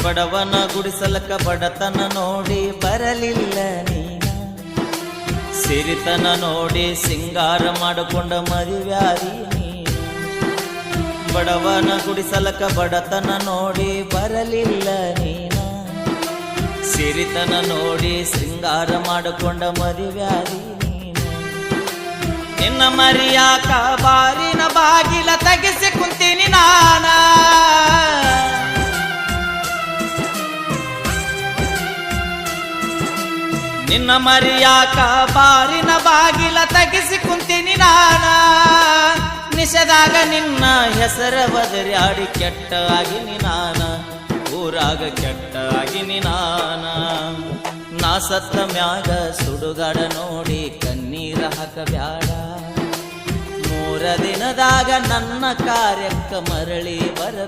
ಬಡವನ ಗುಡಿಸಲಕ ಬಡತನ ನೋಡಿ ಬರಲಿಲ್ಲ ನೀನ, ಸಿರಿತನ ನೋಡಿ ಸಿಂಗಾರ ಮಾಡಿಕೊಂಡ ಮದುವ್ಯಾದಿ ನೀನ. ಬಡವನ ಗುಡಿಸಲಕ ಬಡತನ ನೋಡಿ ಬರಲಿಲ್ಲ ನೀನ, ಸಿರಿತನ ನೋಡಿ ಸಿಂಗಾರ ಮಾಡಿಕೊಂಡ ಮದುವ್ಯಾದಿ ನೀನ. ನಿನ್ನ ಮರಿಯಾಕ ಬಾರಿನ ಬಾಗಿಲ ತೆಗೆಸಿ ಕುಂತೀನಿ ನಾನ, ನಿನ್ನ ಮರಿಯಾಕ ಬಾರಿನ ಬಾಗಿಲ ತೆಗೆಸಿ ಕುಂತೀನಿ ನಾನ. ನಿಷದಾಗ ನಿನ್ನ ಹೆಸರ ಬದರ್ಯಾಡಿ ಕೆಟ್ಟ ಆಗಿನಿ ನಾನ, ಊರಾಗ ಕೆಟ್ಟ ಆಗಿನಿ ನಾನ. ನಾ ಸತ್ತ ಮ್ಯಾಗ ಸುಡುಗಾಡ ನೋಡಿ ಕಣ್ಣೀರ ಹಾಕಬ್ಯಾಡ, 3 ದಿನದಾಗ ನನ್ನ ಕಾರ್ಯಕ್ಕ ಮರಳಿ ಬರಬೇಡ.